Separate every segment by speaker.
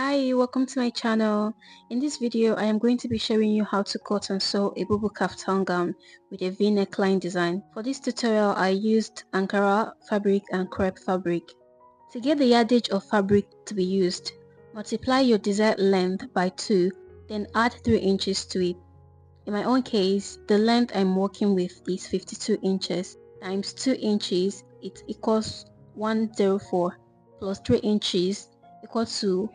Speaker 1: Hi, welcome to my channel. In this video, I am going to be showing you how to cut and sew a Bubu kaftan gown with a V neckline design. For this tutorial, I used Ankara fabric and crepe fabric. To get the yardage of fabric to be used, multiply your desired length by 2, then add 3 inches to it. In my own case, the length I'm working with is 52 inches times 2 inches, it equals 104 plus 3 inches equals to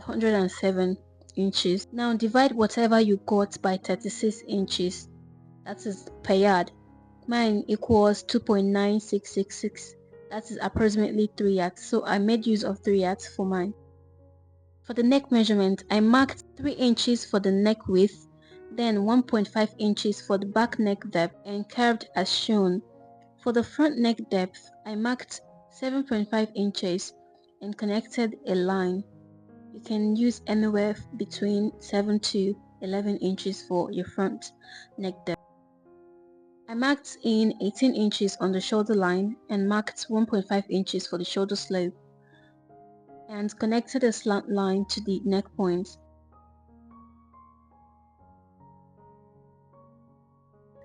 Speaker 1: 107 inches. Now divide whatever you got by 36 inches, that is per yard. Mine equals 2.9666, that is approximately 3 yards, so I made use of 3 yards for mine. For the neck measurement, I marked 3 inches for the neck width, then 1.5 inches for the back neck depth and curved as shown. For the front neck depth, I marked 7.5 inches and connected a line. You can use anywhere between 7 to 11 inches for your front neck depth. I marked in 18 inches on the shoulder line and marked 1.5 inches for the shoulder slope and connected a slant line to the neck point.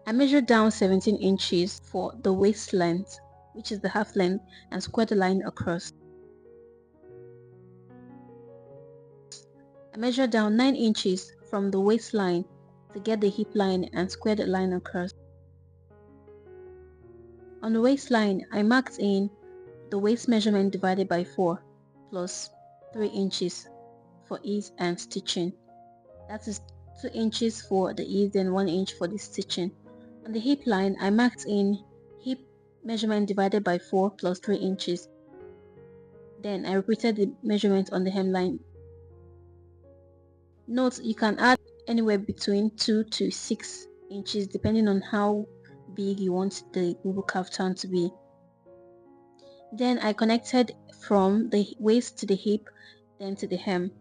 Speaker 1: I measured down 17 inches for the waist length, which is the half length, and squared the line across. I measured down 9 inches from the waistline to get the hip line and squared the line across. On the waistline, I marked in the waist measurement divided by 4 plus 3 inches for ease and stitching. That is 2 inches for the ease and 1 inch for the stitching. On the hip line, I marked in hip measurement divided by 4 plus 3 inches. Then I repeated the measurement on the hemline. Note, you can add anywhere between 2 to 6 inches depending on how big you want the Bubu kaftan to be. Then I connected from the waist to the hip, then to the hem.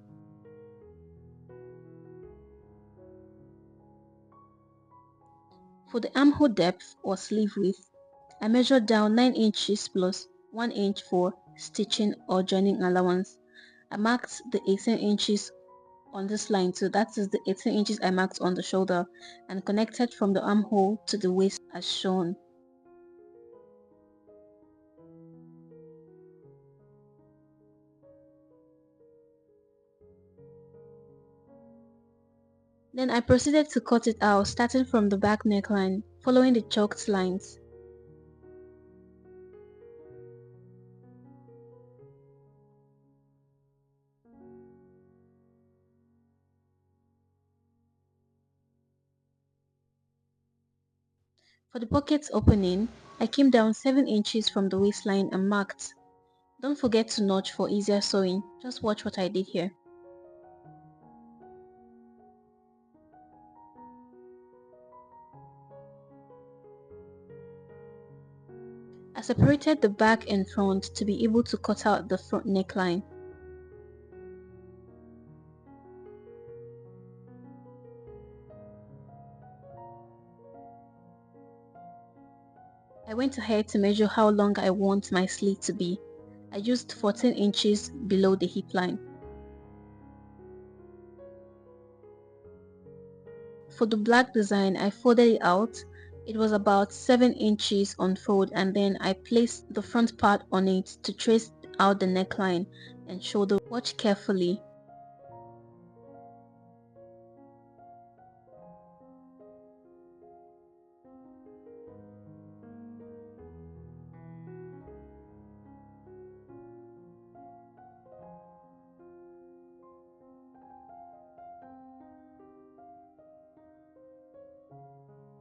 Speaker 1: For the armhole depth or sleeve width, I measured down 9 inches plus 1 inch for stitching or joining allowance. I marked the 18 inches on this line, so that is the 18 inches I marked on the shoulder and connected from the armhole to the waist as shown. Then I proceeded to cut it out starting from the back neckline, following the chalked lines. For the pocket opening, I came down 7 inches from the waistline and marked. Don't forget to notch for easier sewing, just watch what I did here. I separated the back and front to be able to cut out the front neckline. I went ahead to measure how long I want my sleeve to be. I used 14 inches below the hip line. For the black design, I folded it out. It was about 7 inches on fold, and then I placed the front part on it to trace out the neckline and shoulder. Watch carefully.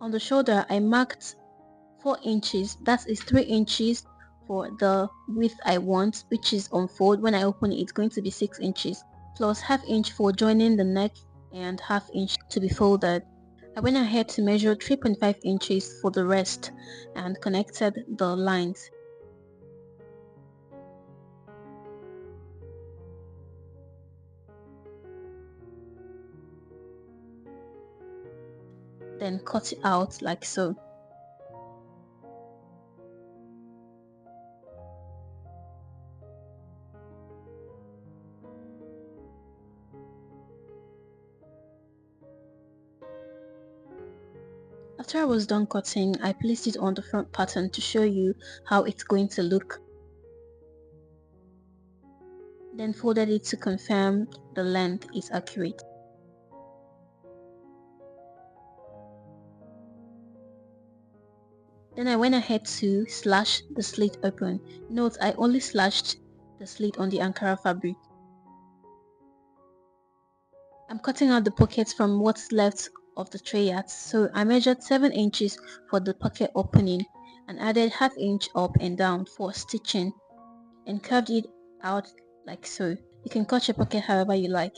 Speaker 1: On the shoulder, I marked 4 inches, that is 3 inches for the width I want, which is on fold. When I open it, it's going to be 6 inches plus half inch for joining the neck and half inch to be folded. I went ahead to measure 3.5 inches for the rest and connected the lines. Then cut it out like so. After I was done cutting, I placed it on the front pattern to show you how it's going to look. Then folded it to confirm the length is accurate. Then I went ahead to slash the slit open. Note I only slashed the slit on the Ankara fabric. I'm cutting out the pockets from what's left of the tray yards, so I measured 7 inches for the pocket opening and added ½ inch up and down for stitching and curved it out like so. You can cut your pocket however you like.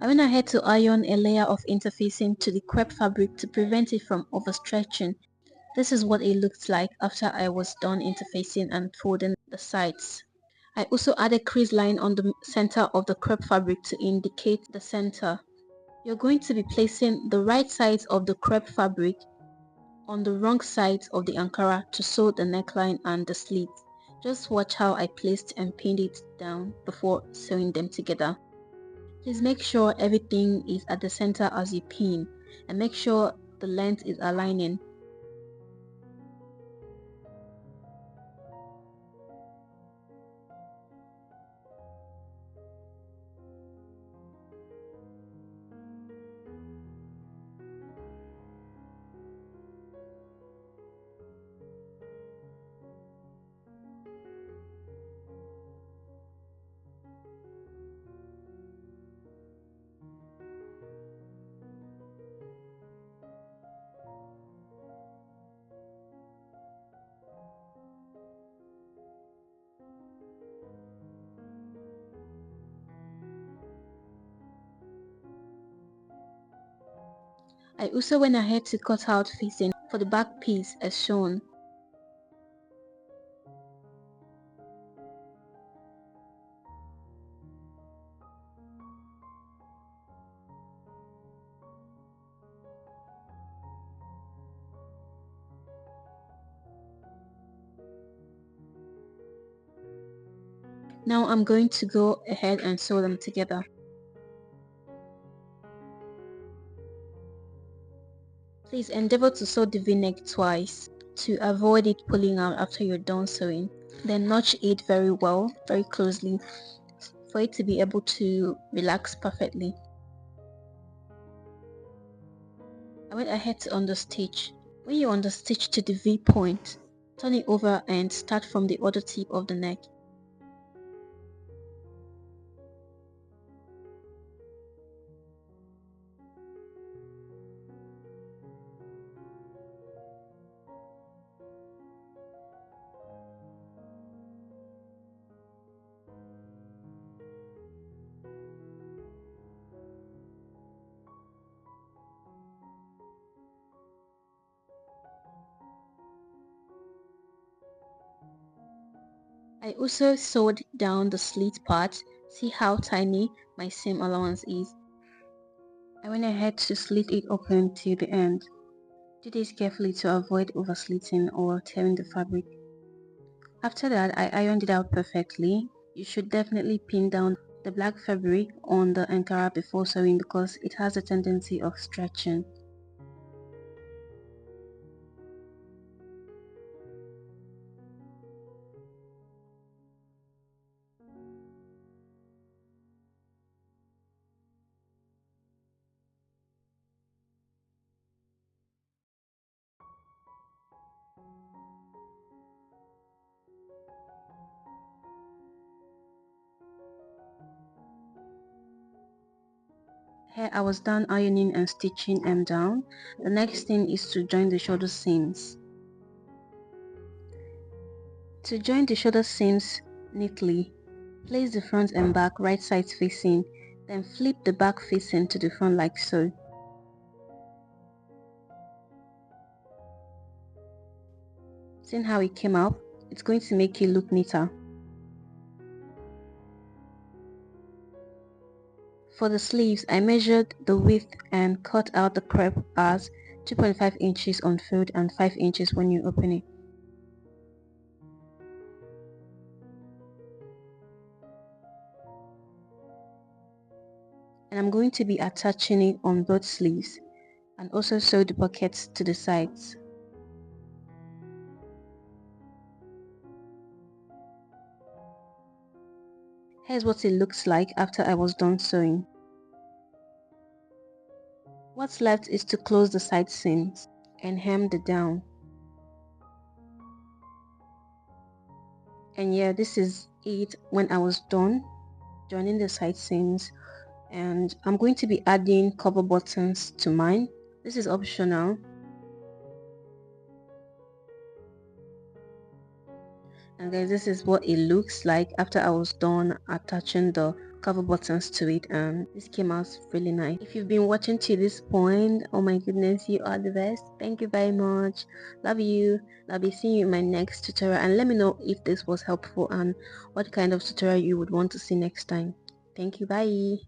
Speaker 1: I went ahead to iron a layer of interfacing to the crepe fabric to prevent it from overstretching. This is what it looked like after I was done interfacing and folding the sides. I also added crease line on the center of the crepe fabric to indicate the center. You're going to be placing the right sides of the crepe fabric on the wrong sides of the Ankara to sew the neckline and the sleeves. Just watch how I placed and pinned it down before sewing them together. Please make sure everything is at the center as you pin and make sure the length is aligning. I also went ahead to cut out facing for the back piece as shown. Now I'm going to go ahead and sew them together. Please endeavor to sew the v-neck twice to avoid it pulling out after you're done sewing. Then notch it very well, very closely for it to be able to relax perfectly. I went ahead to understitch. When you understitch to the V point, turn it over and start from the other tip of the neck. I also sewed down the slit part. See how tiny my seam allowance is. I went ahead to slit it open till the end. Do this carefully to avoid overslitting or tearing the fabric. After that, I ironed it out perfectly. You should definitely pin down the black fabric on the Ankara before sewing because it has a tendency of stretching. Here I was done ironing and stitching them down. The next thing is to join the shoulder seams. To join the shoulder seams neatly, place the front and back right sides facing, then flip the back facing to the front like so. Seeing how it came out, it's going to make it look neater. For the sleeves, I measured the width and cut out the crepe as 2.5 inches on fold and 5 inches when you open it. And I'm going to be attaching it on both sleeves and also sew the pockets to the sides. Here's what it looks like after I was done sewing. What's left is to close the side seams and hem the down. And yeah, this is it when I was done joining the side seams, and I'm going to be adding cover buttons to mine. This is optional. And guys, this is what it looks like after I was done attaching the cover buttons to it, and this came out really nice. If you've been watching to this point, oh my goodness, you are the best. Thank you very much. Love you. I'll be seeing you in my next tutorial, and let me know if this was helpful and what kind of tutorial you would want to see next time. Thank you. Bye.